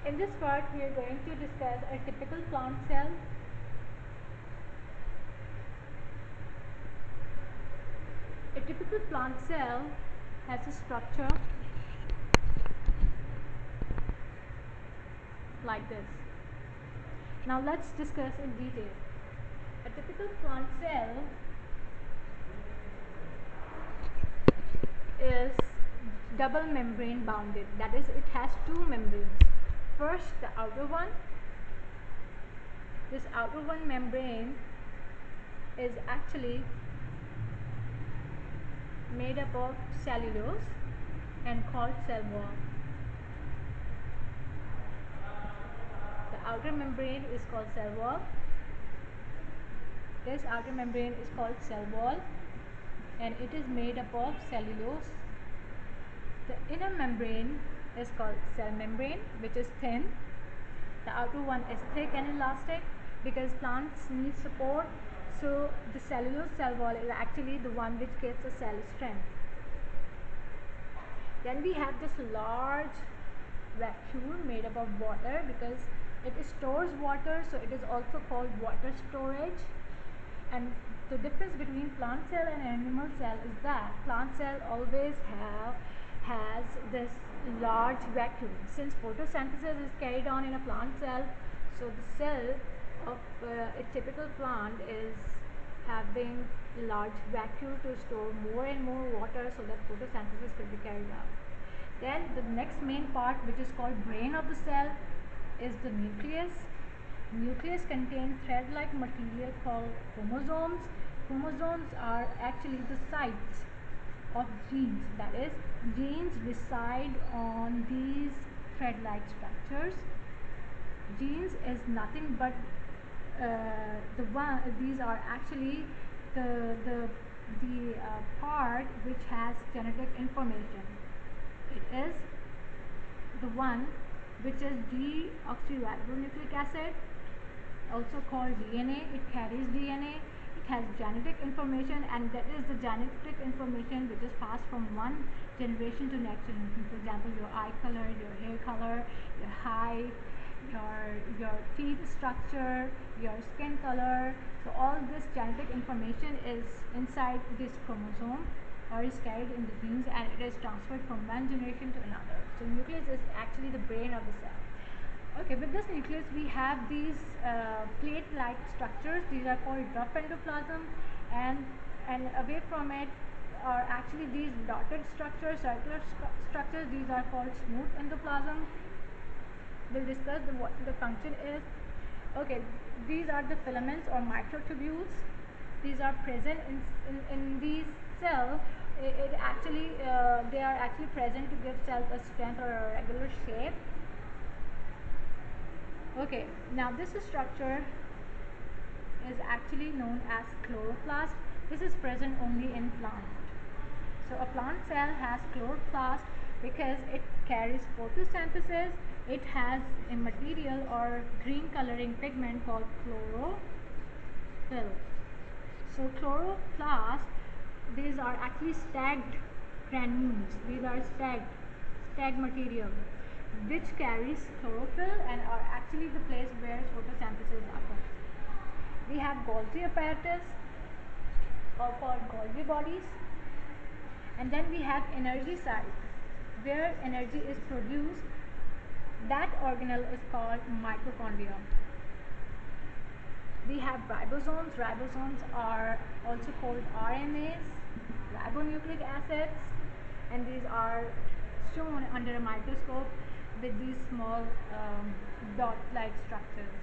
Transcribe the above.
In this part, we are going to discuss a typical plant cell. A typical plant cell has a structure like this. Now let's discuss in detail. A typical plant cell is double membrane bounded, that is, it has two membranes. First, the outer one. This outer one membrane is actually made up of cellulose and called cell wall. The outer membrane is called cell wall. This outer membrane is called cell wall, and it is made up of cellulose. The inner membrane is called cell membrane, which is thin. The outer one is thick and elastic because plants need support, so the cellulose cell wall is actually the one which gives a cell strength. Then we have this large vacuole made up of water because it stores water, so it is also called water storage. And the difference between plant cell and animal cell is that plant cell always has this large vacuole. Since photosynthesis is carried on in a plant cell, so the cell of a typical plant is having large vacuole to store more and more water so that photosynthesis could be carried out. Then the next main part, which is called brain of the cell, is the nucleus. Nucleus contains thread-like material called chromosomes. Chromosomes are actually the sites of genes, that is, genes reside on these thread-like structures. Genes is nothing but these are actually the part which has genetic information. It is the one which is deoxyribonucleic acid, also called DNA. It carries DNA. It has genetic information, and that is the genetic information which is passed from one generation to next generation. For example, your eye color, your hair color, your height, your teeth structure, your skin color. So all this genetic information is inside this chromosome, or is carried in the genes, and it is transferred from one generation to another. So nucleus is actually the brain of the cell. Okay, with this nucleus we have these plate-like structures. These are called rough endoplasm, and away from it are actually these dotted structures, circular structures. These are called smooth endoplasm. We'll discuss what the function is. Okay, these are the filaments or microtubules. These are present in these cells. They are actually present to give cells a strength or a regular shape. Okay, now this structure is actually known as chloroplast. This is present only in plants. So a plant cell has chloroplast because it carries photosynthesis. It has a material or green coloring pigment called chlorophyll. So chloroplast, these are actually stacked granules. These are stacked material which carries chlorophyll and are actually the place where photosynthesis occurs. We have Golgi apparatus, or called Golgi bodies, and then we have energy site where energy is produced. That organelle is called mitochondria. We have ribosomes. Ribosomes are also called RNAs, ribonucleic acids, and these are shown under a microscope with these small dot-like structures.